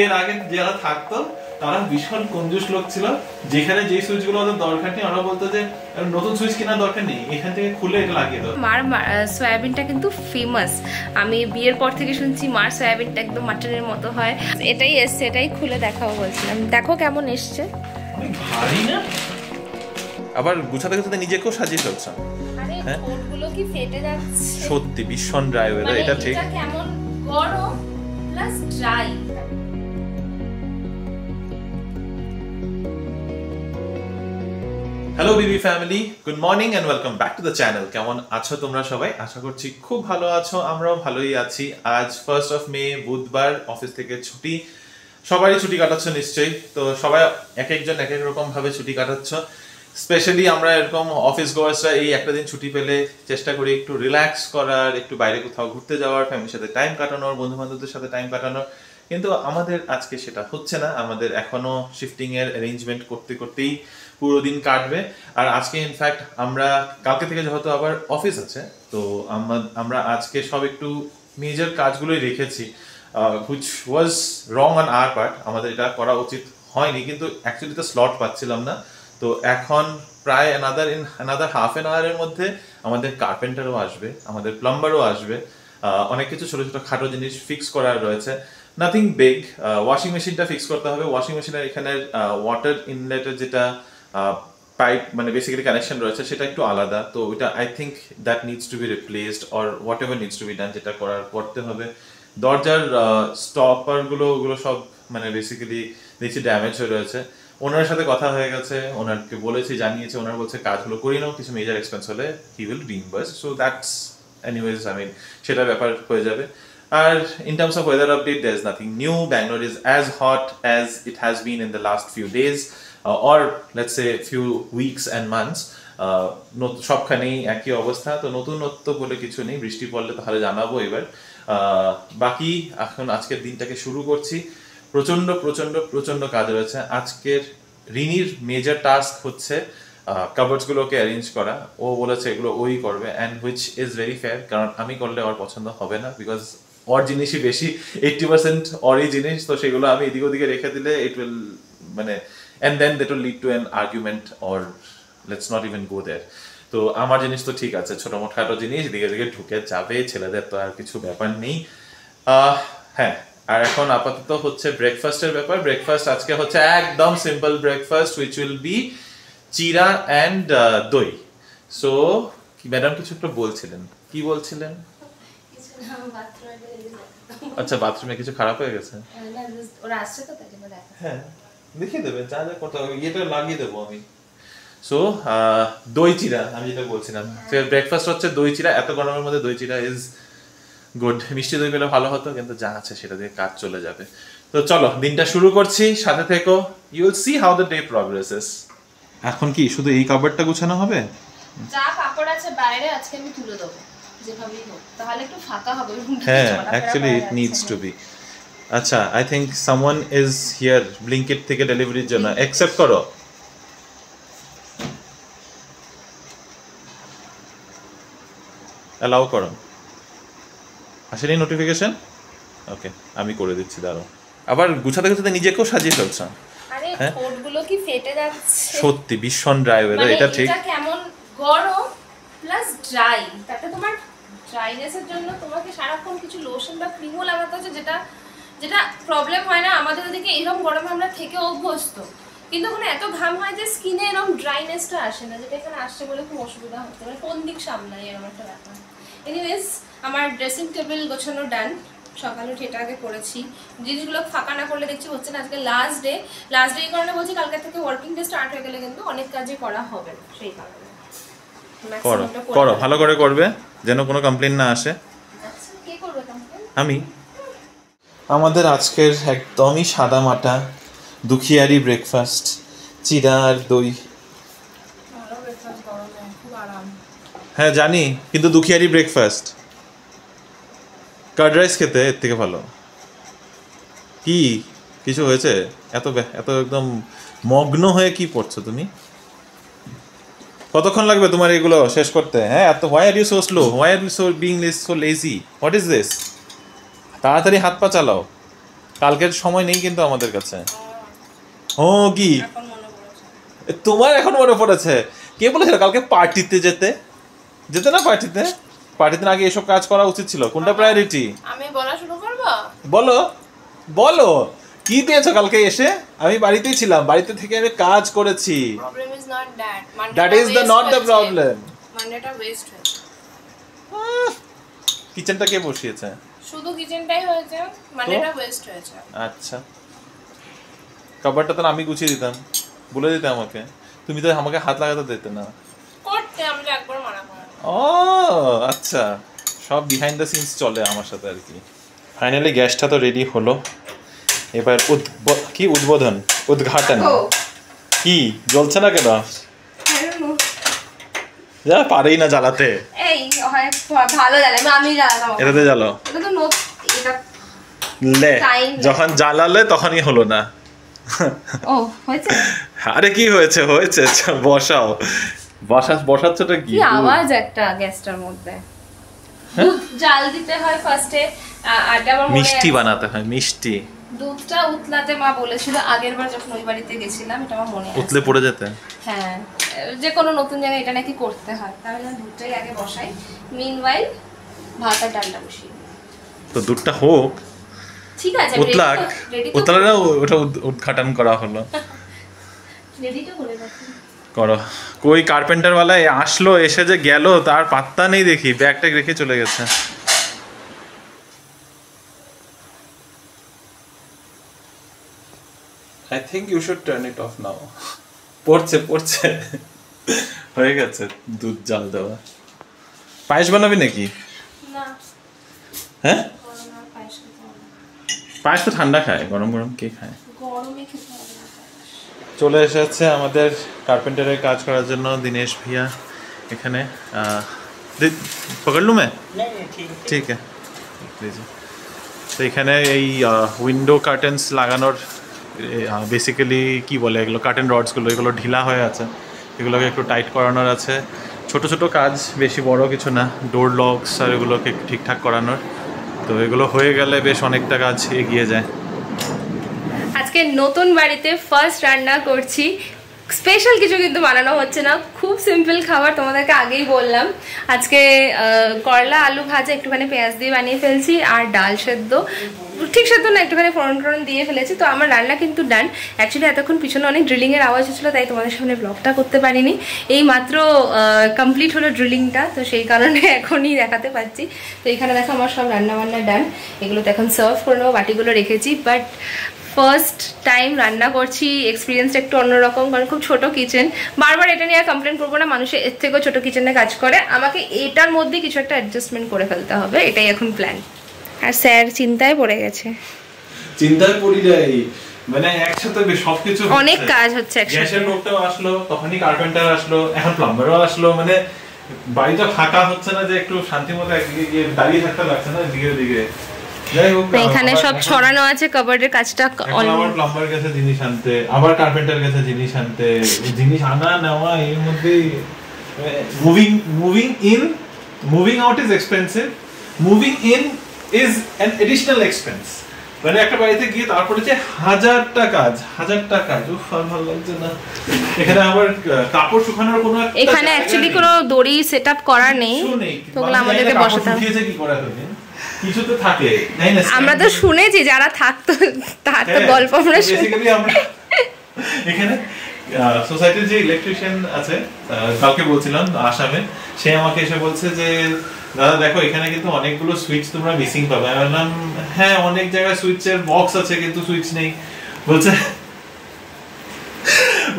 এর আগে যারা থাকতো তারা ভীষণ কঞ্জুস লোক ছিল, যেখানে যে সুইচ গুলো ওদের দরকার নেই ওরা বলতো যে নতুন সুইচ কেনার দরকার নেই, এখান থেকে খুলে এটা লাগিয়ে দাও। মার সয়াবিনটা কিন্তু ফেমাস, আমি বিয়ের পর থেকে শুনছি মার সয়াবিনটা একদম মাটনের মতো হয়। এটাই এসছে, এটাই খুলে দেখাবো বলছিলাম, দেখো কেমন এসছে। ভারী না, আবার গুছাতে গুছাতে নিজেকেও সাজিয়ে ফেলছ। হ্যাঁ, ঠোঁটগুলো কি ফেটে যাচ্ছে সত্যি, ভীষণ ড্রাই ওয়েদার এটা ঠিক। এটা কেমন গরম plus dry. Hello BB family, good morning and welcome back to the channel. কেমন আছো তোমরা সবাই? আশা করছি খুব ভালো আছো, আমরাও ভালোই আছি। আজ 1st of May বুধবার, অফিস থেকে ছুটি, সবারই ছুটি কাটাচ্ছ নিশ্চয়ই। তো সবাই এক একজন এক এক রকম ভাবে ছুটি কাটাচ্ছ। স্পেশালি আমরা এরকম অফিস গোয়ার্সরা এই একটা দিন ছুটি পেলে চেষ্টা করি একটু রিল্যাক্স করার, একটু বাইরে কোথাও ঘুরতে যাওয়ার, ফ্যামিলির সাথে টাইম কাটানোর, বন্ধু বান্ধবদের সাথে টাইম কাটানোর। কিন্তু আমাদের আজকে সেটা হচ্ছে না, আমাদের এখনো শিফটিং এর অ্যারেঞ্জমেন্ট করতে করতেই পুরো দিন কাটবে। আর আজকে ইনফ্যাক্ট আমরা কালকে থেকে যেহেতু আবার অফিস আছে, তো আমরা আজকে সব একটু মেজর কাজগুলোই রেখেছি, which was wrong on our part. আমাদের এটা করা উচিত হয়নি, কিন্তু অ্যাকচুয়ালি তো স্লট পাচ্ছিলাম না। তো এখন প্রায় অ্যানাদার হাফ অ্যান আওয়ারের মধ্যে আমাদের কার্পেন্টারও আসবে, আমাদের প্লাম্বারও আসবে। অনেক কিছু ছোটো ছোটো খাটো জিনিস ফিক্স করার রয়েছে, নাথিং বিগ। ওয়াশিং মেশিনটা ফিক্স করতে হবে। ওয়াশিং মেশিনের এখানের ওয়াটার ইনলেটের যেটা পাইপ মানে বেসিক্যালি কানেকশন রয়েছে সেটা একটু আলাদা, তো ওইটা I think that needs to be replaced or what ever needs to be done, যেটা করতে হবে। দরজার স্টপারগুলো ওগুলো সব মানে বেসিক্যালি দেখছি ড্যামেজ হয়ে রয়েছে। ওনার সাথে কথা হয়ে গেছে, ওনারকে বলেছি, জানিয়েছে, ওনার বলছে কাজগুলো করিয়ে নাও, কিছু মেজর এক্সপেন্স হলে he will reimburse. So that's anyways, I mean সেটা ব্যাপার হয়ে যাবে। আর in terms of weather update, there's nothing new. Bangalore is as hot as it has been in the last few days, or let's say few weeks and months. সবখানেই একই অবস্থা, তো নতুনত্ব বলে কিছু নেই। বৃষ্টি পড়লে তাহলে জানাবো এবার। বাকি এখন আজকের দিনটাকে শুরু করছি। প্রচন্ড প্রচন্ড প্রচন্ড কাজ রয়েছে আজকের। রিনির মেজর টাস্ক হচ্ছে কাভার্সগুলোকে অ্যারেঞ্জ করা। ও বলেছে এগুলো ওই করবে, and which is very fair, কারণ আমি করলে ওর পছন্দ হবে না, বিকজ ওর জিনিসই বেশি, 80% ওরই জিনিস। তো সেগুলো আমি এদিক ওদিকে রেখে দিলে ইট উইল মানে and then that will lead to an argument or let's not even go there. তো আমার জিনিস তো ঠিক আছে, ছোটো মোটখাটো জিনিস দিকে দিকে ঢুকে যাবে, ছেলেদের তো আর কিছু ব্যাপার নেই। হ্যাঁ, আর এখন আপাতত হচ্ছে ব্রেকফাস্টের ব্যাপার। ব্রেকফাস্ট আজকে হচ্ছে একদম simple breakfast, which will be চিরা অ্যান্ড দই। সো কি ম্যাডাম কিছু একটা বলছিলেন, কি বলছিলেন? আচ্ছা, বাথরুমে কিছু খারাপ হয়ে গেছে? হ্যাঁ, দেখিয়ে দেবে, যা যা করতে হবে এটা লাগিয়ে দেবো আমি। সো দই চিরা আমি যেটা বলছিলাম, ব্রেকফাস্ট হচ্ছে দই চিরা। এত গরমের মধ্যে দই চিরা ইজ গুড। মিষ্টি দই পেলে ভালো হতো, কিন্তু যা আছে সেটা দিয়ে কাজ চলে যাবে। তো চলো দিনটা শুরু করছি, সাথে থেকো, you will see how the day progresses. এখন কি শুধু এই কাভারটা গুছানো হবে? যা কাপড় আছে বাইরে আজকে আমি তুলে দেবো যেভাবেই হোক, তাহলে একটু ফাঁকা হবে। হ্যাঁ, actually it needs to be. আচ্ছা, I think someone is here Blinkit থেকে ডেলিভারির জন্য। অ্যাকসেপ্ট করো। অ্যালাউ করো। আসেনি নোটিফিকেশন? ওকে, আমি করে দিচ্ছি, দাঁড়াও। আবার গুছাতে গুছাতে নিজেকেও সাজিয়ে ফেলছ। আরে ঠোঁটগুলো কি ফেটে যাচ্ছে। সত্যি ভীষণ ড্রাই ওয়েদার এটা ঠিক। এটা কেমন গরম প্লাস ড্রাই, তাতে তোমার ড্রাইনেসের জন্য তোমাকে সারাক্ষণ কিছু লোশন বা ক্রিমও লাগাতে হচ্ছে, যেটা যেটা প্রবলেম হয় না আমাদের ওদিকে। এরকম গরমে আমরা থেকে অভ্যস্ত, কিন্তু ওখানে এত ঘাম হয় যে স্কিনে এরকম ড্রাইনেসটা আসে না, যেটা এখানে আসছে বলে খুব অসুবিধা হচ্ছে। মানে কোন দিক সামলাই এরকম একটা ব্যাপার। এনিওয়েজ, আমার ড্রেসিং টেবিল গোছানো ডান, সকালে উঠে এটা আগে করেছি। জিনিসগুলো ফাঁকা না করলে দেখছি হচ্ছে না। আজকে লাস্ট ডে এই কারণে বলছি, কালকে থেকে ওয়ার্কিং ডে স্টার্ট হয়ে গেলে কিন্তু অনেক কাজই করা হবে, সেই কারণে করো করো ভালো করে করবে, যেন কোনো কমপ্লেন না আসে। আচ্ছা, কে করবে কমপ্লেন? আমি। আমাদের আজকের একদমই সাদা মাটা দুখিয়ারি ব্রেকফাস্ট, চিরা আর দই। হ্যাঁ জানি, কিন্তু দুখিয়ারি ব্রেকফাস্ট। কার্ড রাইস খেতে এর থেকে ভালো। কি কিছু হয়েছে? এত এত একদম মগ্ন হয়ে কি পড়ছো তুমি? কতক্ষণ লাগবে তোমার এগুলো শেষ করতে? হ্যাঁ, এত why are you so slow? Why are you so being so lazy? What is this? তাড়াতাড়ি হাত পা চালাও। কালকের সময় নেই কিন্তু আমাদের কাছে। ও কি এখন মনে পড়েছে? তোমার এখন মনে পড়েছে? কে বলেছিল কালকে পার্টিতে যেতে? যেতে না পার্টিতে? পার্টিতে আগে এসব কাজ করা উচিত ছিল। কোনটা প্রায়োরিটি? আমি বলা শুরু করব? বলো বলো, কি পেয়েছো কালকে এসে? আমি বাড়িতেই ছিলাম, বাড়িতে থেকে আমি কাজ করেছি। Problem is not that, that is the not the problem. মানডেটা ওয়েস্ট হয়েছে। কিচেনটা কে বসিয়েছে? শুধু কিচেনটাই হয়েছে, মানডেটা ওয়েস্ট হয়েছে। আচ্ছা, কভারটা তো আমি গুছিয়ে দিতাম, বলে দিতে আমাকে, তুমি তো আমাকে হাত লাগাতে দিতে না। করতে আমি একবার মানা করি। ও আচ্ছা, সব বিহাইন্ড দ্য সিনস চলে আমার সাথে আর কি। ফাইনালি গ্যাসটা তো রেডি হলো, এবার কি উদ্বোধন, উদ্ঘাটন। কি জ্বলছে না কেন? যা পারেই না জ্বালাতে। এই হয় ভালো জ্বালাই, আমি জ্বালাবো। এটাতে জ্বালো। এটা তো এটা লে যখন জ্বালালে তখনই হলো না। ও হয়েছে? আরে কি হয়েছে? হয়েছে, বসাও। বসাচ্ছটা কি? কি আওয়াজ একটা গ্যাসটার মধ্যে। দুধ জাল দিতে হয় ফার্স্টে, আটা আমার মনে মিষ্টি বানাতে হয়, মিষ্টি। দুধটা উতলাতে মা বলেছিল আগের বার যখন ওই বাড়িতে গেছিলাম, এটা আমার মনে আছে। উতলে পড়ে যেতে? হ্যাঁ, যে কোনো নতুন জায়গায় এটা নাকি করতে হয়। তাহলে দুধটাই আগে বসাই, মিনওয়াইল ভাত আর ডালটা বসিয়ে। তো দুধটা হোক, ঠিক আছে, উতলাক, উতলালে ওটা উদ্ঘাটন করা হলো। রেডি তো করে রাখি। করো। কই কার্পেন্টার ওয়ালা আসলো, এসে যে গেল তার পাত্তা নেই দেখি, ব্যাগটা রেখে চলে গেছে। I think you should turn it off now. পড়ছে হয়ে গেছে দুধ জাল দেওয়া। পায়েস বানাবি নাকি? না। হ্যাঁ, পায়েস তো ঠান্ডা খায়, গরম গরম কে খায়? গরমে খেতে হবে না। চলে এসেছে আমাদের কার্পেন্টারের কাজ করার জন্য দিনেশ ভাইয়া এখানে। পকড় লুম ঠিক আছে। তো এখানে এই উইন্ডো কার্টেন্স লাগানোর বেসিক্যালি কি বলে এগুলো, কার্টেন রডসগুলো, এগুলো ঢিলা হয়ে আছে, এগুলোকে একটু টাইট করানোর আছে। ছোট ছোট কাজ, বেশি বড় কিছু না, ডোর লকস আর এগুলোকে ঠিকঠাক করানোর। তো এগুলো হয়ে গেলে বেশ অনেকটা কাজ এগিয়ে যায়। আজকে নতুন বাড়িতে ফার্স্ট রান্না করছি, স্পেশাল কিছু কিন্তু বানানো হচ্ছে না, খুব সিম্পল খাবার, তোমাদেরকে আগেই বললাম। আজকে করলা আলু ভাজা একটুখানি পেঁয়াজ দিয়ে বানিয়ে ফেলছি, আর ডাল সেদ্ধ, ঠিক সেদ্ধ না, একটুখানি ফোড়ন দিয়ে ফেলেছি। তো আমার রান্না কিন্তু ডান। অ্যাকচুয়ালি এতক্ষণ পিছনে অনেক ড্রিলিংয়ের আওয়াজ হচ্ছিলো, তাই তোমাদের সামনে ব্লগটা করতে পারিনি। এই মাত্র কমপ্লিট হলো ড্রিলিংটা, তো সেই কারণে এখনই দেখাতে পারছি। তো এখানে দেখো আমার সব রান্নাবান্না ডান, এগুলো তো এখন সার্ভ করে নেবো, বাটিগুলো রেখেছি। বাট ফার্স্ট টাইম রান্না করছি, এক্সপিরিয়েন্সটা একটু অন্যরকম, কারণ খুব ছোটো কিচেন। বারবার এটা নিয়ে আর কমপ্লেন করবো না, মানুষের এর থেকেও ছোটো কিচেনে কাজ করে, আমাকে এটার মধ্যে কিছু একটা অ্যাডজাস্টমেন্ট করে ফেলতে হবে, এটাই এখন প্ল্যান। আর স্যার চিন্তায় পড়ে গেছে। চিন্তায় পড়ি যাই, মানে একসাথে সবকিছু অনেক কাজ হচ্ছে একসাথে। গ্যাসের লোকটাও আসলো, তখনই কার্পেন্টার আসলো, এখন প্লাম্বারও আসলো, মানে বাড়িটা ফাঁকা হচ্ছে না যে একটু শান্তি মতো একদিকে গিয়ে দাঁড়িয়ে থাকতে লাগছে না দিকে। এখানে সব ছড়ানো আছে, কাভার্ডের কাজটা আবার প্লাম্বার গেছে জিনিস আনতে, আবার কার্পেন্টার গেছে জিনিস আনতে, জিনিস আনা নেওয়া, এর মধ্যে moving out is expensive, moving in is an additional expense. মানে একটা বাড়িতে গিয়ে তারপরে যে হাজারটা কাজ, উফ আর ভালো লাগছে না। এখানে আবার কাপড় শুকানোর কোনো এখানে অ্যাকচুয়ালি কোনো দড়ি সেটআপ করা নেই, তো আমাদেরকে বসাতে হবে। কি করা হবে, কিছু তো থাকে, আমরা তো শুনেছি যারা থাকতো তার তো গল্প আমরা বেসিক্যালি আমরা এখানে সোসাইটির যে ইলেকট্রিশিয়ান আছে, কালকে বলছিলাম আসামে, সে আমাকে এসে বলছে যে দাদা দেখো এখানে কিন্তু অনেকগুলো সুইচ তোমরা মিসিং পাবে। আমি বললাম হ্যাঁ অনেক জায়গায় সুইচের বক্স আছে কিন্তু সুইচ নেই।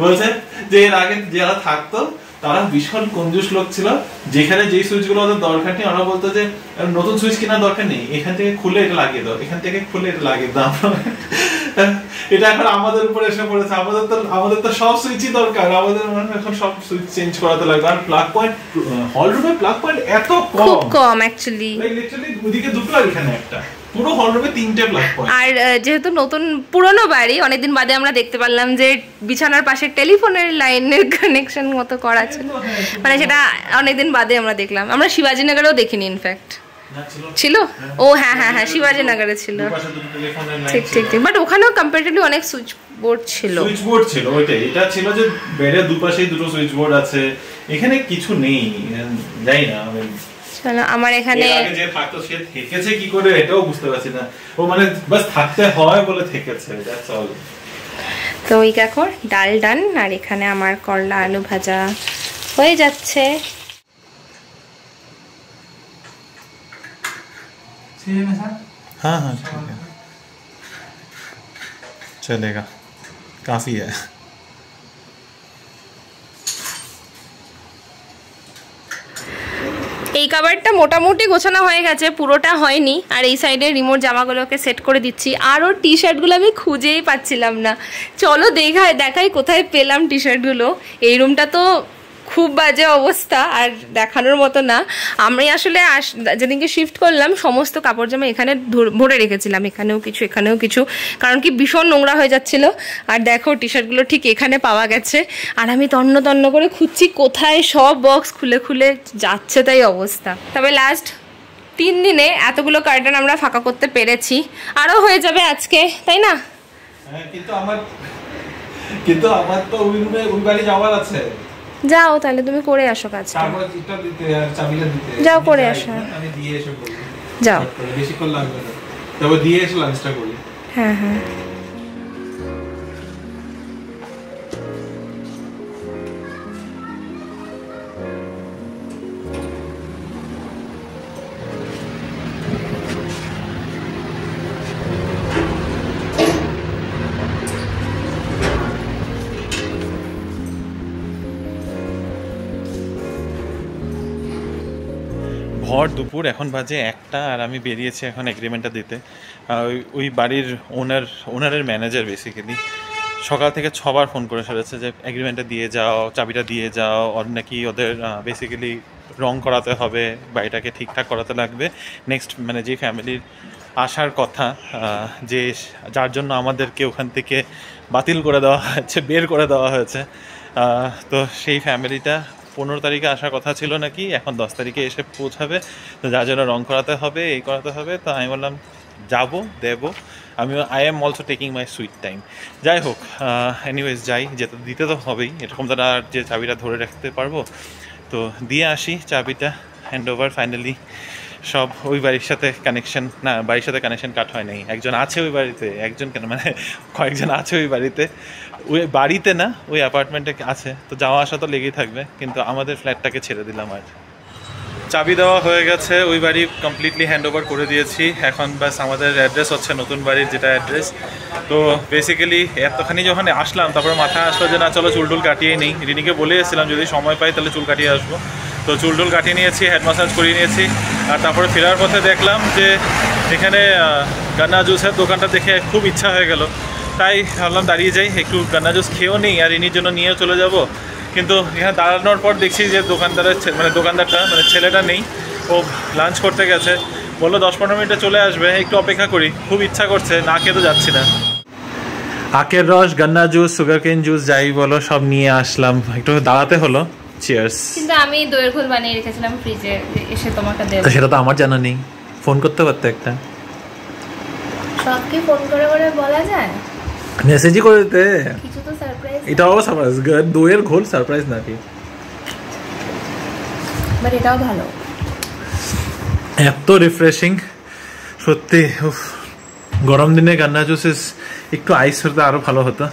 বলছে যে এর আগে যারা থাকতো তারা ভীষণ কঞ্জুস লোক ছিল, যেখানে যেই সুইচগুলো ওদের দরকার নেই ওরা বলতো যে নতুন সুইচ কেনার দরকার নেই, এখান থেকে খুলে এটা লাগিয়ে দাও, এখান থেকে খুলে এটা লাগিয়ে দাও। এটা এখন আমাদের উপর এসে পড়েছে, আমাদের তো সব সুইচই দরকার, আমাদের এখন সব সুইচ চেঞ্জ করাতে লাগবে। আর প্লাগ পয়েন্ট, হল রুমে প্লাগ পয়েন্ট এত কম অ্যাকচুয়ালি, লিটারালি ওদিকে দুটো আর এখানে একটা, পুরো হল রুমে 3টে প্লাগ পয়েন্ট। আর যেহেতু নতুন পুরনো বাড়ি, অনেকদিন বাদে আমরা দেখতে পারলাম যে বিছানার পাশে টেলিফোনের লাইনের কানেকশন মতো করা ছিল, মানে সেটা অনেকদিন বাদে আমরা দেখলাম। আমরা শিবাজীনগরেও দেখিনি ইনফ্যাক্ট। ছিল? ও হ্যাঁ হ্যাঁ হ্যাঁ, শিবাজি নগরে ছিল। ঠিক ঠিক ঠিক, বাট ওখানেও কম্পারেটিভলি অনেক সুইচ বোর্ড ছিল। সুইচ বোর্ড ছিল, ওইটাই। এটা ছিল যে বেডের দুপাশেই দুটো সুইচ বোর্ড আছে, এখানে কিছু নেই, জানি না চলো আমার এখানে যে থাকতো সে থেকেছে কি করে এটাও বুঝতে পারছি না। ও মানে বাস থাকতে হয় বলে থেকেছে, দ্যাটস অল। তো ওই দেখো ডাল ডান, আর এখানে আমার করলা আলু ভাজা হয়ে যাচ্ছে। हाँ हाँ ठीक है, चलेगा, काफी है। এই কাভারটা মোটামুটি গোছানো হয়ে গেছে, পুরোটা হয়নি। আর এই সাইডে রিমোট জামাগুলোকে সেট করে দিচ্ছি। আর ওর টি শার্টগুলো আমি খুঁজেই পাচ্ছিলাম না। চলো দেখাই কোথায় পেলাম টি শার্টগুলো। এই রুমটা তো খুব বাজে অবস্থা, আর দেখানোর মতো না। আমি আসলে যেদিনকে শিফট করলাম সমস্ত কাপড় জামা এখানে ভরে রেখেছিলাম, এখানেও কিছু, কারণ কি ভীষণ নোংরা হয়ে যাচ্ছিল। আর দেখো টি শার্টগুলো ঠিক এখানে পাওয়া গেছে। আর আমি তন্ন করে খুঁজছি কোথায়, সব বক্স খুলে যাচ্ছে তাই অবস্থা। তবে লাস্ট 3 দিনে এতগুলো কার্টন আমরা ফাঁকা করতে পেরেছি, আরও হয়ে যাবে আজকে, তাই না? কিন্তু আমার তো ওই বাড়ি যাওয়ার আছে। যাও তাহলে, তুমি করে আসো কাজটা। যাও করে আসো। যাও, বেশিক্ষণ লাগবে না, তবে দিয়ে এসে লাঞ্চটা করি। হ্যাঁ হ্যাঁ। ভর দুপুর, এখন বাজে 1টা, আর আমি বেরিয়েছি এখন এগ্রিমেন্টটা দিতে। ওই বাড়ির ওনারের ম্যানেজার বেসিক্যালি সকাল থেকে 6বার ফোন করে ফেলেছে যে এগ্রিমেন্টটা দিয়ে যাও, চাবিটা দিয়ে যাও। ওর নাকি ওদের বেসিক্যালি রং করাতে হবে, বাড়িটাকে ঠিকঠাক করাতে লাগবে। নেক্সট মানে যে ফ্যামিলির আসার কথা, যে যার জন্য আমাদেরকে ওখান থেকে বাতিল করে দেওয়া হয়েছে, বের করে দেওয়া হয়েছে, তো সেই ফ্যামিলিটা 15 তারিখে আসার কথা ছিল নাকি, এখন 10 তারিখে এসে পৌঁছাবে। তো যার জন্য রং করাতে হবে, এই করাতে হবে। তো আমি বললাম যাবো, দেবো। I am also taking my sweet time. যাই হোক, এনিওয়েজ যাই, যেতে দিতে তো হবেই, এরকম তারা আর যে চাবিটা ধরে রাখতে পারবো। তো দিয়ে আসি চাবিটা, হ্যান্ড ওভার ফাইনালি। সব ওই বাড়ির সাথে কানেকশন, না বাড়ির সাথে কানেকশন কাট হয় নাই। একজন আছে ওই বাড়িতে, একজন কেন মানে কয়েকজন আছে ওই বাড়িতে, ওই বাড়িতে না ওই অ্যাপার্টমেন্টে আছে। তো যাওয়া আসা তো লেগেই থাকবে, কিন্তু আমাদের ফ্ল্যাটটাকে ছেড়ে দিলাম। আর চাবি দেওয়া হয়ে গেছে, ওই বাড়ি কমপ্লিটলি হ্যান্ড ওভার করে দিয়েছি। এখন ব্যাস আমাদের অ্যাড্রেস হচ্ছে নতুন বাড়ির যেটা অ্যাড্রেস। তো বেসিক্যালি এতখানি যখন আসলাম, তারপরে মাথায় আসলো যে না চলো চুলটুল কাটিয়ে নিই। রিনিকে বলে এসেছিলাম যদি সময় পাই তাহলে চুল কাটিয়ে আসবো। তো চুলটুল কাটিয়ে নিয়েছি, হেড ম্যাসাজ করিয়ে নিয়েছি। আর তারপরে ফেরার পথে দেখলাম যে এখানে গান্না জুসের দোকানটা দেখে খুব ইচ্ছা হয়ে গেল, তাই ভাবলাম দাঁড়িয়ে যাই, একটু গান্না জুস খেয়েও নিই আর রিনির জন্য নিয়েও চলে যাব। কিন্তু এখানে দাঁড়ানোর পর দেখছি যে দোকানদারটা মানে ছেলেটা নেই, ও লাঞ্চ করতে গেছে। বললো 10-15 মিনিটে চলে আসবে, একটু অপেক্ষা করি। খুব ইচ্ছা করছে, না খেয়ে তো যাচ্ছি না। আখের রস, গান্না জুস, সুগার কেন জুস যাই বলো সব নিয়ে আসলাম, একটু দাঁড়াতে হলো। চিয়ার্স। কিন্তু আমি দইয়ের ঘোল বানিয়ে রেখেছিলাম ফ্রিজে, এসে তোমাকে দেব। সেটা তো আমার জানা নেই, ফোন করতে পারতে একটা। সব কি ফোন করে বলা যায়? মেসেজই করে দিতে। কিছু তো সারপ্রাইজ। এটাও সারপ্রাইজ, দইয়ের ঘোল সারপ্রাইজ নাকি? বাট এটাও ভালো, এত রিফ্রেশিং সত্যি। গরম দিনে গান্না জুস একটু আইস হতে আরো ভালো হতো।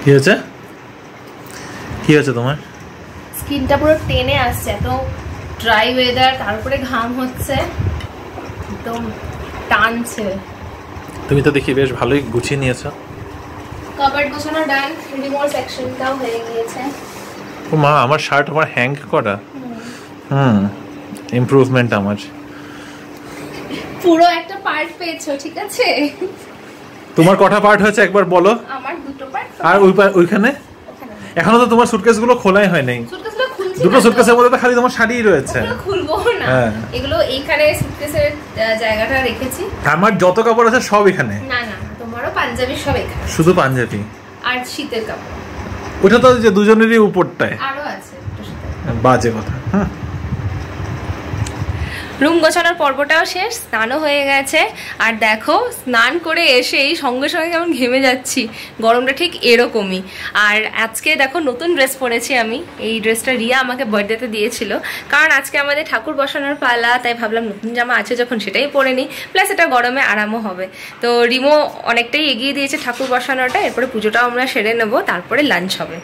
কি হয়েছে তোমার? স্কিনটা পুরো টেনে আসছে, এত ড্রাই ওয়েদার, তারপরে ঘাম হচ্ছে, একদম টানছে। তুমি তো দেখি বেশ ভালোই গুছিয়ে নিয়েছো। কভার গোছানো ডান, রিমোট সেকশনটাও হয়ে গিয়েছে। ও মা, আমার শার্ট আমার হ্যাং করা। ইমপ্রুভমেন্ট আমার। পুরো একটা পার্ট পেয়েছো, ঠিক আছে? তোমার কটা পার্ট হয়েছে একবার বলো? আমার 2টো পার্ট। আর ওইখানে এখনো তো তোমার সুটকেসগুলো খোলাই হয় নাই। সুটকেসগুলো খুলছি, দুটো সুটকেসের মধ্যে তো খালি তোমার শাড়িই রয়েছে। খুলবো না, এগুলো এইখানে সুটকেসের জায়গাটা রেখেছি। আমার যত কাপড় আছে সব এখানে। না না, তোমারও পাঞ্জাবি সব এখানে। শুধু পাঞ্জাবি আর শীতের কাপড়, ওটা তো যে দুজনেরই উপরটায় আরো আছে একটু শীতের। বাজে কথা। হ্যাঁ, রুম গোছানোর পর্বটাও শেষ, স্নানও হয়ে গেছে। আর দেখো স্নান করে এসেই সঙ্গে সঙ্গে কেমন ঘেমে যাচ্ছি, গরমটা ঠিক এরকমই। আর আজকে দেখো নতুন ড্রেস পরেছি আমি, এই ড্রেসটা রিয়া আমাকে বার্থডেতে দিয়েছিল, কারণ আজকে আমাদের ঠাকুর বসানোর পালা, তাই ভাবলাম নতুন জামা আছে যখন সেটাই পরে নিই, প্লাস এটা গরমে আরামও হবে। তো রিমো অনেকটাই এগিয়ে দিয়েছে ঠাকুর বসানোটা, এরপরে পুজোটাও আমরা সেরে নেবো, তারপরে লাঞ্চ হবে।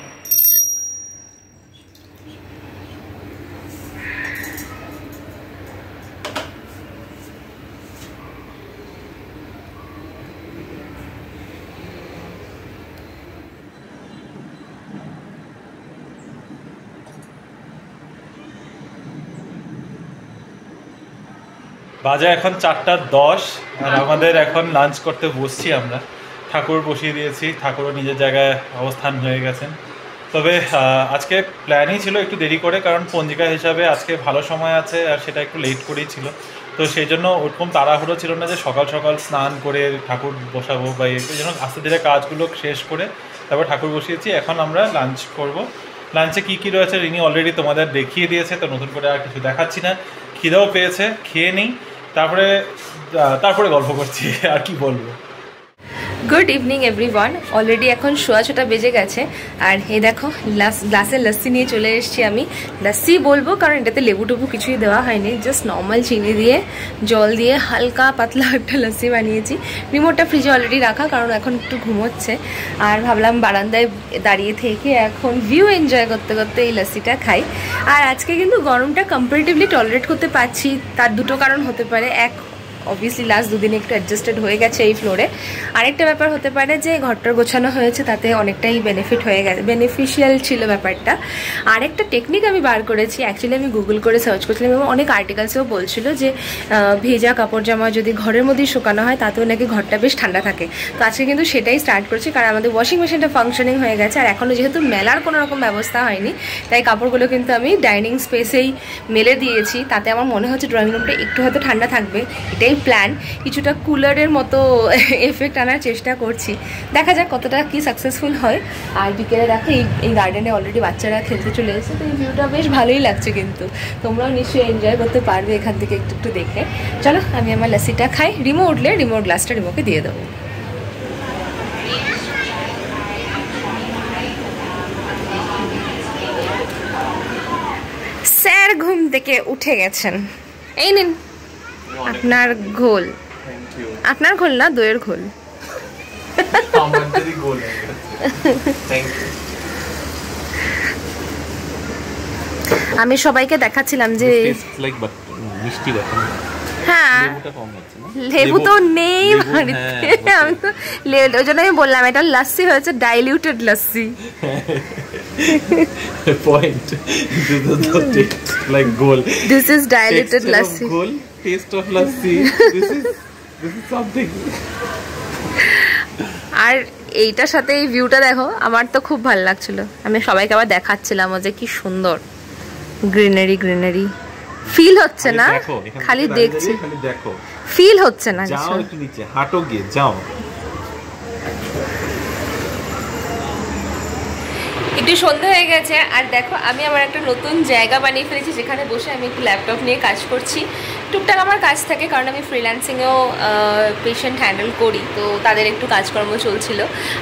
বাজে এখন 4:10 আর আমাদের এখন লাঞ্চ করতে বসছি আমরা। ঠাকুর বসিয়ে দিয়েছি, ঠাকুরও নিজের জায়গায় অবস্থান হয়ে গেছেন। তবে আজকে প্ল্যানই ছিল একটু দেরি করে, কারণ পঞ্জিকা হিসাবে আজকে ভালো সময় আছে আর সেটা একটু লেট করেই ছিল। তো সেই জন্য ওরকম তাড়াহুড়ো ছিল না যে সকাল সকাল স্নান করে ঠাকুর বসাবো বা এই জন্য আস্তে ধীরে কাজগুলো শেষ করে তারপর ঠাকুর বসিয়েছি। এখন আমরা লাঞ্চ করব। লাঞ্চে কী কী রয়েছে রিনি অলরেডি তোমাদের দেখিয়ে দিয়েছে, তো নতুন করে আর কিছু দেখাচ্ছি না। খিদেও পেয়েছে, খেয়ে নিই, তারপরে গল্প করছি, আর কি বলবো। Good evening everyone. অলরেডি এখন 6:15 বেজে গেছে, আর এই দেখো গ্লাসে লস্যি নিয়ে চলে এসেছি আমি। লস্যি বলবো কারণ এটাতে লেবু টেবু কিছুই দেওয়া হয়নি, জাস্ট নর্মাল চিনি দিয়ে জল দিয়ে হালকা পাতলা একটা লস্যি বানিয়েছি। রিমোটটা ফ্রিজে অলরেডি রাখা, কারণ এখন একটু ঘুমোচ্ছে, আর ভাবলাম বারান্দায় দাঁড়িয়ে থেকে এখন ভিউ এনজয় করতে করতে এই লস্যিটা খাই। আর আজকে কিন্তু গরমটা কম্পারেটিভলি টলারেট করতে পারছি, তার দুটো কারণ হতে পারে। এক, অবভিয়াসলি লাস্ট দুদিনে একটু অ্যাডজাস্টেড হয়ে গেছে এই ফ্লোরে। আরেকটা ব্যাপার হতে পারে যে ঘরটার গোছানো হয়েছে, তাতে অনেকটাই বেনিফিট হয়ে গেছে, বেনিফিশিয়াল ছিল ব্যাপারটা। আরেকটা টেকনিক আমি বার করেছি, অ্যাকচুয়ালি আমি গুগল করে সার্চ করছিলাম এবং অনেক আর্টিকেলসেও বলছিল যে ভেজা কাপড় জামা যদি ঘরের মধ্যেই শুকানো হয় তাতেও নাকি ঘরটা বেশ ঠান্ডা থাকে। তো আজকে কিন্তু সেটাই স্টার্ট করছি, কারণ আমাদের ওয়াশিং মেশিনটা ফাংশনিং হয়ে গেছে, আর এখনও যেহেতু মেলার কোনো রকম ব্যবস্থা হয়নি, তাই কাপড়গুলো কিন্তু আমি ডাইনিং স্পেসেই মেলে দিয়েছি। তাতে আমার মনে হচ্ছে ড্রয়িং রুমটা একটু হয়তো ঠান্ডা থাকবে, এটাই প্ল্যান। কিছুটা কুলারের মতো এফেক্ট আনার চেষ্টা করছি, দেখা যাক কতটা কি সাকসেসফুল হয়। আর বিকেলে দেখো এই গার্ডেনে অলরেডি বাচ্চারা খেলতে চলে এসেছে, তো এই ভিউটা বেশ ভালোই লাগছে, কিন্তু তোমরাও নিশ্চয়ই এনজয় করতে পারবে এখান থেকে একটু একটু দেখে। চলো আমি আমার লস্যিটা খাই, রিমো উঠলে রিমোর গ্লাসটা রিমোকে দিয়ে দেবো। স্যার ঘুম থেকে উঠে গেছেন, এই নিন আপনার ঘোল। আপনার ঘোল না, দইয়ের ঘোল। আমি সবাইকে দেখাচ্ছিলাম যে হ্যাঁ লেবু তো নেই বাড়িতে, আমি তো ওই জন্য আমি বললাম এটা লস্যি হয়েছে diluted lassi. Point. Like gold. This is diluted lassi. Taste of lassi. This is something. আর এইটার সাথে এই ভিউটা দেখো, আমার তো খুব ভালো লাগছিল। আমি সবাইকে আবার দেখাচ্ছিলাম যে কি সুন্দর গ্রিনারি গ্রিনারি ফিল হচ্ছে না, খালি দেখছি, খালি দেখো, ফিল হচ্ছে না। যাও একটু নিচে হাঁটো, গিয়ে যাও একটু সন্ধ্যা হয়ে গেছে। আর দেখো আমি আমার একটা নতুন জায়গা বানিয়ে ফেলেছি, যেখানে বসে আমি একটু ল্যাপটপ নিয়ে কাজ করছি। টুকটাক আমার কাজ থাকে, কারণ আমি ফ্রিল্যান্সিংয়েও পেশেন্ট হ্যান্ডেল করি, তো তাদের একটু কাজকর্ম চলছিল।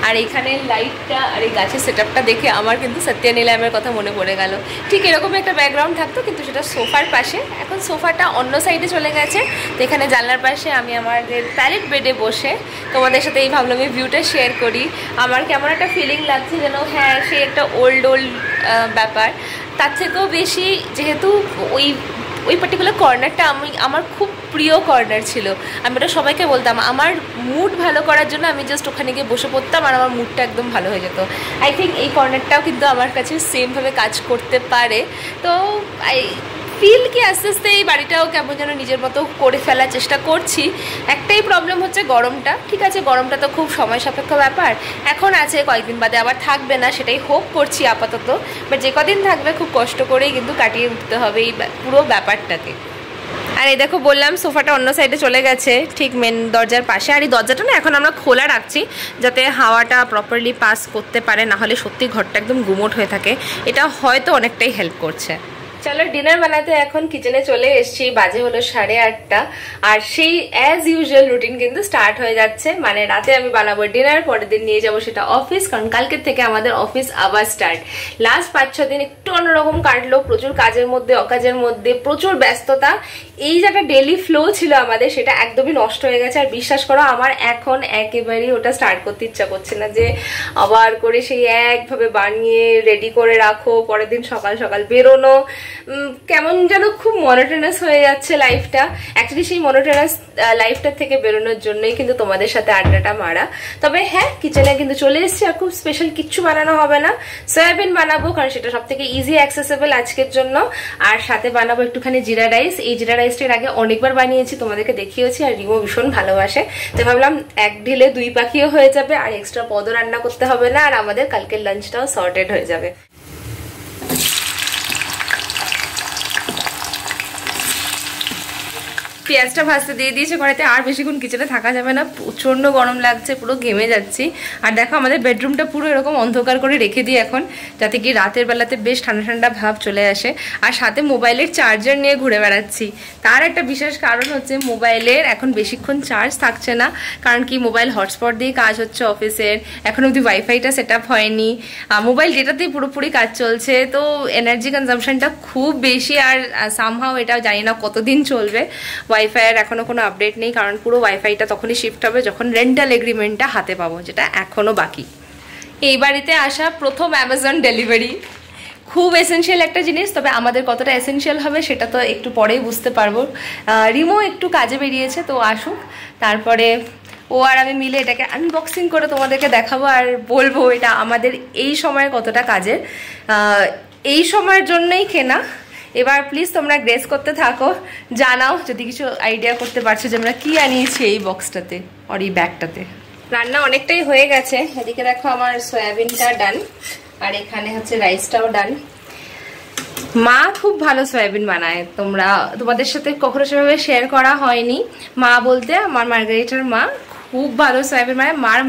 আর এখানে লাইটটা আর এই গাছের সেটআপটা দেখে আমার কিন্তু সত্যা নীলামের কথা মনে পড়ে গেল। ঠিক এরকম একটা ব্যাকগ্রাউন্ড থাকতো, কিন্তু সেটা সোফার পাশে। এখন সোফাটা অন্য সাইডে চলে গেছে, তো এখানে জানলার পাশে আমি আমাদের প্যালেট বেডে বসে তোমাদের সাথে এই ভাবলাম এই ভিউটা শেয়ার করি। আমার কেমন একটা ফিলিং লাগছে যেন, হ্যাঁ সে একটা ওল্ড ব্যাপার। তার থেকেও বেশি যেহেতু ওই পার্টিকুলার কর্নারটা আমার খুব প্রিয় কর্নার ছিল। আমি ওটা সবাইকে বলতাম, আমার মুড ভালো করার জন্য আমি জাস্ট ওখানে গিয়ে বসে পড়তাম আর আমার মুডটা একদম ভালো হয়ে যেত। আই থিঙ্ক এই কর্নারটাও কিন্তু আমার কাছে সেমভাবে কাজ করতে পারে। তো ফিল কি আস্তে আস্তে এই বাড়িটাও কেমন যেন নিজের মতো করে ফেলার চেষ্টা করছি। একটাই প্রবলেম হচ্ছে গরমটা। ঠিক আছে, গরমটা তো খুব সময় সাপেক্ষ ব্যাপার, এখন আছে, কয়েকদিন বাদে আবার থাকবে না, সেটাই হোপ করছি আপাতত। বাট যে কদিন থাকবে খুব কষ্ট করেই কিন্তু কাটিয়ে উঠতে হবে এই পুরো ব্যাপারটাকে। আর এই দেখো বললাম সোফাটা অন্য সাইডে চলে গেছে, ঠিক মেন দরজার পাশে। আর এই দরজাটা না এখন আমরা খোলা রাখছি যাতে হাওয়াটা প্রপারলি পাস করতে পারে, না হলে সত্যি ঘরটা একদম গুমোট হয়ে থাকে। এটা হয়তো অনেকটাই হেল্প করছে। চলো ডিনার বানাতে এখন কিচেনে চলে এসেছি, বাজে হলো 8:30, আর সেই অ্যাজ ইউজুয়াল রুটিন কিন্তু স্টার্ট হয়ে যাচ্ছে। মানে রাতে আমি বানাবো ডিনার, পরের দিন নিয়ে যাবো সেটা অফিস, কারণ কালকের থেকে আমাদের অফিস আবার স্টার্ট। লাস্ট 5-6 দিন একটু অন্যরকম কাটলো, প্রচুর কাজের মধ্যে অকাজের মধ্যে প্রচুর ব্যস্ততা। এই যে একটা ডেলি ফ্লো ছিল আমাদের, সেটা একদমই নষ্ট হয়ে গেছে। আর বিশ্বাস করো আমার এখন একেবারেই ওটা স্টার্ট করতে ইচ্ছা করছে না, যে আবার করে সেই একভাবে বানিয়ে রেডি করে রাখো, পরের দিন সকাল সকাল বেরোনো। কেমন যেন খুব মনোটোনাস হয়ে যাচ্ছে লাইফটা। অ্যাকচুয়ালি সেই মনোটোনাস লাইফটা থেকে বেরোনোর জন্যই কিন্তু তোমাদের সাথে আড্ডাটা মারা। তবে হ্যাঁ, কিচেনে কিন্তু চলে এসেছি, আর খুব স্পেশাল কিচ্ছু বানানো হবে না, সয়াবিন বানাবো, কারণ সেটা সব থেকে ইজি অ্যাক্সেসেবল আজকের জন্য। আর সাথে বানাবো একটুখানি জিরা রাইস। এই জিরা রাইসটার আগে অনেকবার বানিয়েছি, তোমাদেরকে দেখিয়েছি, আর রিমো ভীষণ ভালোবাসে। তো ভাবলাম এক ঢিলে 2 পাখিও হয়ে যাবে, আর এক্সট্রা পদও রান্না করতে হবে না, আর আমাদের কালকের লাঞ্চটাও সর্টেড হয়ে যাবে। পেঁয়াজটা ভাজতে দিয়ে দিয়েছে কড়াইতে, আর বেশিক্ষণ কিচেনে থাকা যাবে না, প্রচণ্ড গরম লাগছে, পুরো ঘেমে যাচ্ছি। আর দেখো আমাদের বেডরুমটা পুরো এরকম অন্ধকার করে রেখে দিই এখন, যাতে কি রাতের বেলাতে বেশ ঠান্ডা ঠান্ডা ভাব চলে আসে। আর সাথে মোবাইলের চার্জার নিয়ে ঘুরে বেড়াচ্ছি। তার একটা বিশেষ কারণ হচ্ছে মোবাইলের এখন বেশিক্ষণ চার্জ থাকছে না, কারণ কি মোবাইল হটস্পট দিয়ে কাজ হচ্ছে অফিসের, এখন অবধি ওয়াইফাইটা সেট আপ হয়নি, মোবাইল ডেটাতেই পুরোপুরি কাজ চলছে। তো এনার্জি কনজামশনটা খুব বেশি, আর সামহাও এটাও জানি না কতদিন চলবে। ওয়াইফাইয়ের এখনো কোনো আপডেট নেই, কারণ পুরো ওয়াইফাইটা তখনই শিফট হবে যখন রেন্টাল এগ্রিমেন্টটা হাতে পাবো, যেটা এখনো বাকি। এই বাড়িতে আসা প্রথম অ্যামাজন ডেলিভারি, খুব এসেনশিয়াল একটা জিনিস, তবে আমাদের কতটা এসেনশিয়াল হবে সেটা তো একটু পরেই বুঝতে পারবো। রিমো একটু কাজে বেরিয়েছে, তো আসুক, তারপরে ও আর আমি মিলে এটাকে আনবক্সিং করে তোমাদেরকে দেখাবো, আর বলবো এটা আমাদের এই সময় কতটা কাজের, এই সময়ের জন্যই কেনা। এবার প্লিজ তোমরা গ্রেস করতে থাকো, জানাও যদি কিছু আইডিয়া করতে পারছো যে আমরা কি আনিয়েছি এই বক্সটাতে আর এই ব্যাগটাতে। রান্না অনেকটাই হয়ে গেছে, এদিকে দেখো আমার সয়াবিনটা ডান, আর এখানে হচ্ছে রাইসটাও ডান। মা খুব ভালো সয়াবিন বানায়, তোমাদের সাথে কখনো সেভাবে শেয়ার করা হয়নি। মা বলতে আমার মার্গারিটার মা খুব ভালো সয়াবিন বানায়। মার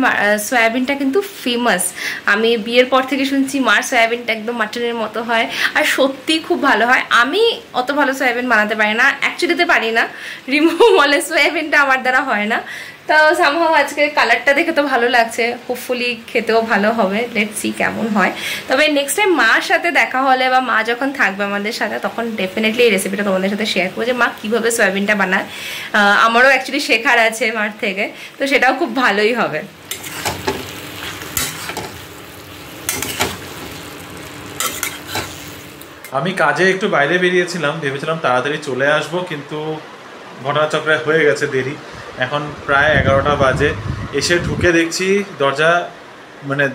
সয়াবিনটা কিন্তু ফেমাস, আমি বিয়ের পর থেকে শুনছি মার সয়াবিনটা একদম মাটনের মতো হয়, আর সত্যি খুব ভালো হয়। আমি অত ভালো সয়াবিন বানাতে পারি না, অ্যাকচুয়ালিতে পারি না, রিমো বলে সয়াবিনটা আমার দ্বারা হয় না। তো সামহাও আজকে কালারটা দেখে তো ভালো লাগছে, হোপফুলি খেতেও ভালো হবে, লেটস সি কেমন হয়। তবে নেক্সট টাইম মার সাথে দেখা হলে বা মা যখন থাকবে আমাদের সাথে, তখন ডেফিনেটলি এই রেসিপিটা তোমাদের সাথে শেয়ার করবো, যে মা কীভাবে সয়াবিনটা বানায়। আমারও অ্যাকচুয়ালি শেখার আছে মার থেকে, তো সেটাও খুব ভালোই হবে। আমি কাজে একটু বাইরে বেরিয়েছিলাম, ভেবেছিলাম তাড়াতাড়ি চলে আসবো, কিন্তু ঘটনাচক্রে হয়ে গেছে দেরি। এখন প্রায় 11টা বাজে, এসে ঢুকে দেখছি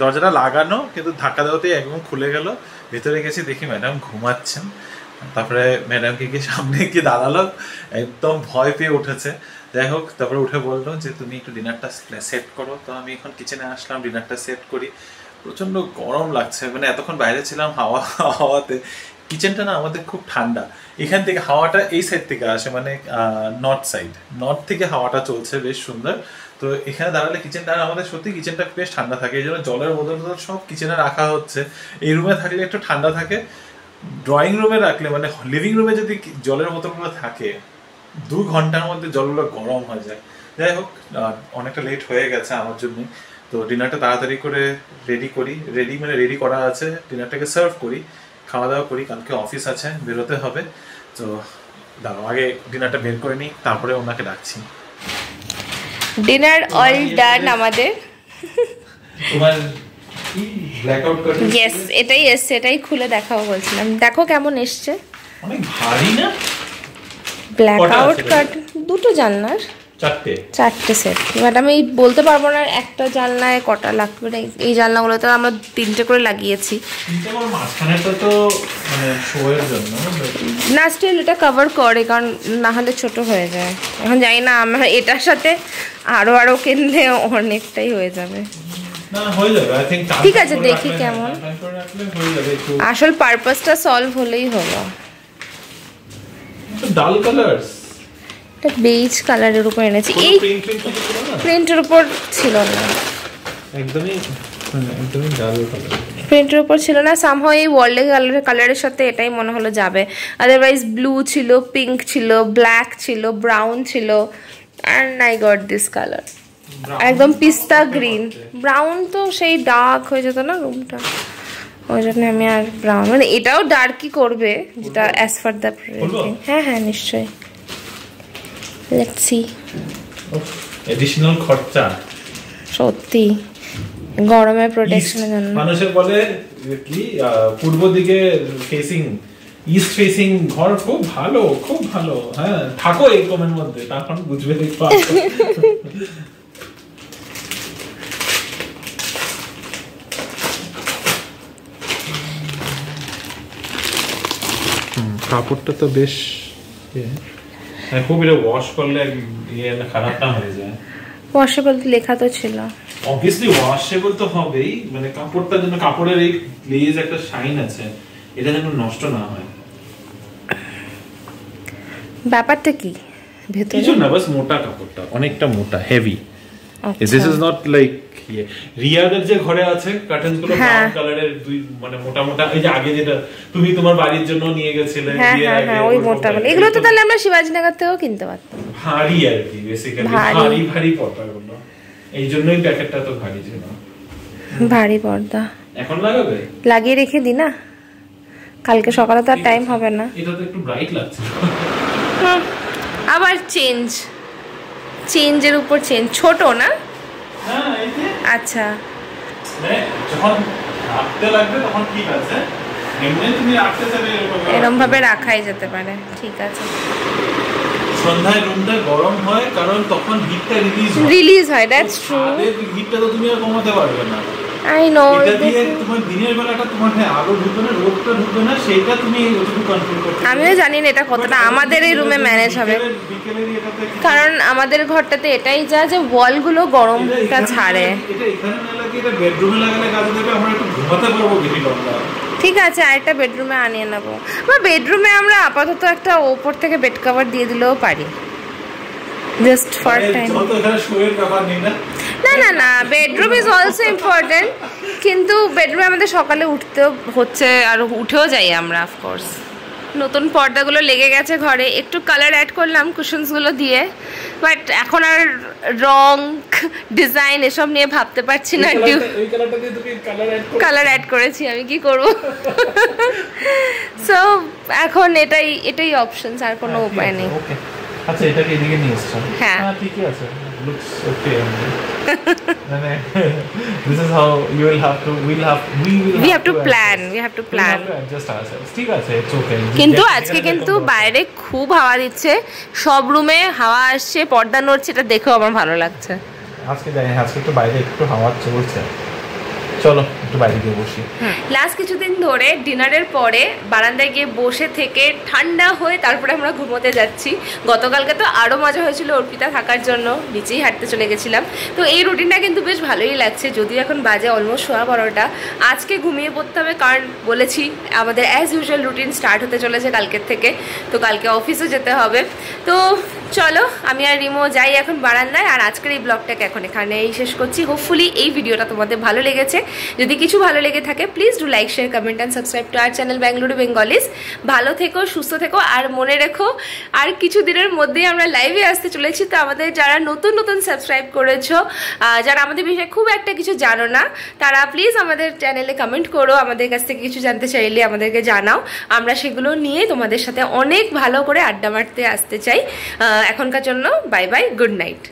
দরজাটা লাগানো, কিন্তু ধাক্কা দেওয়াতেই একদম খুলে গেল। ভেতরে গেছি, দেখি ম্যাডাম ঘুমাচ্ছেন। তারপরে ম্যাডামকে গিয়ে সামনে গিয়ে দাঁড়ালো, একদম ভয় পেয়ে উঠেছে। যাই হোক, তারপরে উঠে বললো যে তুমি একটু ডিনারটা সেট করো। তো আমি এখন কিচেনে আসলাম, ডিনারটা সেট করি। প্রচণ্ড গরম লাগছে, এতক্ষণ বাইরে ছিলাম হাওয়াতে। কিচেনটা না আমাদের খুব ঠান্ডা, এখান থেকে হাওয়াটা এই সাইড থেকে আসে, নর্থ থেকে হাওয়াটা চলছে, বেশ সুন্দর। তো এখানে দাঁড়ালে কিচেনটা আমাদের সত্যি কিচেনটা বেশ ঠান্ডা থাকে, এই জন্য জলের বোতল সব কিচেনে রাখা হচ্ছে। এই রুমে থাকলে একটু ঠান্ডা থাকে, ড্রয়িং রুমে রাখলে লিভিং রুমে যদি জলের বোতলগুলো থাকে 2 ঘন্টার মধ্যে জলগুলো গরম হয়ে যায়। যাই হোক, অনেকটা লেট হয়ে গেছে আমার জন্য, তো ডিনারটা তাড়াতাড়ি করে রেডি করা আছে, ডিনারটাকে সার্ভ করি, খাওয়া দাওয়া করি, কালকে অফিস আছে, বেরোতে হবে। তো দাঁড়াও, আগে ডিনারটা বের করে নিই, তারপরে ওনাকে ডাকছি। ডিনার অল ডান আমাদের। তোমার কি ব্ল্যাকআউট কাট? ইয়েস, এটাই এসছে, এটাই খুলে দেখাও বলছিলাম। দেখো কেমন এসছে, অনেক ভারী না? ব্ল্যাকআউট কাট, 2টো জানলার 4টে সেট। বাট আমি বলতে পারবো না একটা জানলায় কটা লাগবে, এই জানলাগুলোতে আমরা 3টে করে লাগিয়েছি না। স্টিল এটা কভার করে, কারণ না হলে ছোট হয়ে যায়। এখন জানি না, আমরা এটার সাথে আরো কিনলে অনেকটাই হয়ে যাবে। ঠিক আছে, দেখি কেমন, আসল পারপাসটা সলভ হলেই হলো। ডাল কালারস, এটা বেজ কালারের উপর এনেছি, এই প্রিন্টের উপর ছিল না, একদমই একদমই ডাল কালার, প্রিন্টের উপর ছিল না, সামহাও এই ওয়ার্ল্ডে কালারের সাথে এটাই মনে হলো যাবে। আদারওয়াইজ ব্লু ছিল, পিঙ্ক ছিল, ব্ল্যাক ছিল, ব্রাউন ছিল, and I got this colour একদম পিস্তা গ্রিন। ব্রাউন তো সেই ডার্ক হয়ে যেত না রুমটা, ওই জন্য আমি আর ব্রাউন, মানে এটাও ডার্কই করবে যেটা অ্যাজ ফার দ্য প্রিন্টিং। হ্যাঁ হ্যাঁ নিশ্চয়ই, লেটস সি। এডিশনাল খরচা সত্যি গরমের প্রোটেকশনের জন্য। মানুষের বলে কি পূর্ব দিকে ফেসিং, ইস্ট ফেসিং ঘর খুব ভালো, খুব ভালো। হ্যাঁ থাকো এই কমের মধ্যে, তখন বুঝবে। কাপড়টা তো বেশ খুব, এটা ওয়াশ করলে খারাপ না হয়ে যায়। ওয়াশেবল লেখা তো ছিল, অবভিয়াসলি ওয়াশেবল তো হবেই, মানে কাপড়টা যেন, কাপড়ের এই গ্লেজ একটা শাইন আছে, এটা যেন নষ্ট না হয়। ব্যাপারটা কি ভেতরে কিছু না, বাস মোটা কাপড়টা, অনেকটা মোটা, heavy. This is not like রিয়াদের যে ঘরে আছে কার্টেন্স গুলো ব্রাউন কালারের, দুই মানে মোটা মোটা, এই যে আগে যেটা তুমি তোমার বাড়ির জন্য নিয়ে গেছিলে, ওই মোটা মানে এগুলো তো তাহলে আমরা শিবাজীনগর থেকেও কিনতে পারতাম। ভারী আর কি, বেসিক্যালি ভারী ভারী পর্দাগুলো, এই জন্যই প্যাকেটটা তো ভারী ছিল। ভারী পর্দা এখন লাগাবে, লাগিয়ে রেখে দি না, কালকে সকালে তো আর টাইম হবে না। এটা তো একটু ব্রাইট লাগছে। আবার চেঞ্জের উপর চেঞ্জ, ছোট না? হ্যাঁ এই যে আচ্ছা, মানে যখন রাখতে লাগবে তখন ঠিক আছে, এমনি তুমি রাখতে চাইলে এরকম ভাবে রাখাই যেতে পারে, ঠিক আছে। সন্ধ্যায় রুমটা গরম হয় কারণ তখন হিটটা রিলিজ হয়, দ্যাটস ট্রু। হিটটা তো তুমি আর কমাতে পারবে না। আই নো, এটা দিয়ে তোমার দিনের বেলাটা তোমার আলো ঢুকবে না, রোদটা ঢুকবে না, সেটা তুমি ওটুকু কন্ট্রোল করতে। আমিও জানি না এটা কতটা আমাদের এই রুমে ম্যানেজ হবে, কারণ আমাদের ঘরটাতে এটাই যা যে ওয়ালগুলো গরমটা ছাড়ে। এটা এখানে না লাগে, এটা বেডরুমে লাগালে কাজে দেবে, আমরা একটু ঘুমাতে পারবো বেশি লম্বা। ঠিক আছে, আরেকটা বেডরুমে আনিয়ে নেবো। বা বেডরুমে আমরা আপাতত একটা ওপর থেকে বেড কভার দিয়ে দিলেও পারি, জাস্ট ফর টাইম। না না না, বেডরুম ইজ অলসো ইম্পর্টেন্ট, কিন্তু বেডরুমে আমাদের সকালে উঠতেও হচ্ছে, আর উঠেও যাই আমরা অফকোর্স। নতুন পর্দাগুলো লেগে গেছে ঘরে, একটু কালার অ্যাড করলাম কুশনসগুলো দিয়ে, বাট এখন আর রং ডিজাইন এসব নিয়ে ভাবতে পারছি না। কালার অ্যাড করেছি, আমি কি করব। সো এখন এটাই অপশন, আর কোনো উপায় নেই। আচ্ছা এটাকে এদিকে নিয়ে এসছো? হ্যাঁ ঠিকই আছে, looks okay. মানে this is how you will have to we have to plan adjust ourselves. ঠিক আছে, it's okay. কিন্তু আজকে কিন্তু বাইরে খুব হাওয়া দিচ্ছে, সব রুমে হাওয়া আসছে, পর্দা নড়ছে, এটা দেখেও আমার ভালো লাগছে। আজকে যাই, আজকে একটু বাইরে একটু হাওয়া চলছে, চলো একটু বাইরে গিয়ে বসি। লাস্ট কিছুদিন ধরে ডিনারের পরে বারান্দায় গিয়ে বসে থেকে ঠান্ডা হয়ে তারপরে আমরা ঘুমোতে যাচ্ছি। গতকালকে তো আরও মজা হয়েছিল অর্পিতা থাকার জন্য, নিচেই হাঁটতে চলে গেছিলাম। তো এই রুটিনটা কিন্তু বেশ ভালোই লাগছে, যদিও এখন বাজে অলমোস্ট 12:30। আজকে ঘুমিয়ে পড়তে হবে, কারণ বলেছি আমাদের অ্যাজ ইউজুয়াল রুটিন স্টার্ট হতে চলেছে কালকের থেকে, তো কালকে অফিসে যেতে হবে। তো চলো আমি আর রিমো যাই এখন বারান্দায়, আর আজকের এই ব্লগটাকে এখন এখানেই শেষ করছি। হোপফুলি এই ভিডিওটা তোমাদের ভালো লেগেছে, যদি কিছু ভালো লেগে থাকে please do like, share, comment and subscribe to our channel Bengaluru Bengalis. ভালো থেকো, সুস্থ থেকো, আর মনে রেখো আর কিছু দিনের মধ্যেই আমরা লাইভে আসতে চলেছি। তো আমাদের যারা নতুন সাবস্ক্রাইব করেছো, যারা আমাদের বিষয়ে খুব একটা কিছু জানো না, তারা প্লিজ আমাদের চ্যানেলে কমেন্ট করো, আমাদের কাছ থেকে কিছু জানতে চাইলে আমাদেরকে জানাও, আমরা সেগুলো নিয়ে তোমাদের সাথে অনেক ভালো করে আড্ডা মারতে আসতে চাই। এখনকার জন্য বাই বাই, গুড নাইট।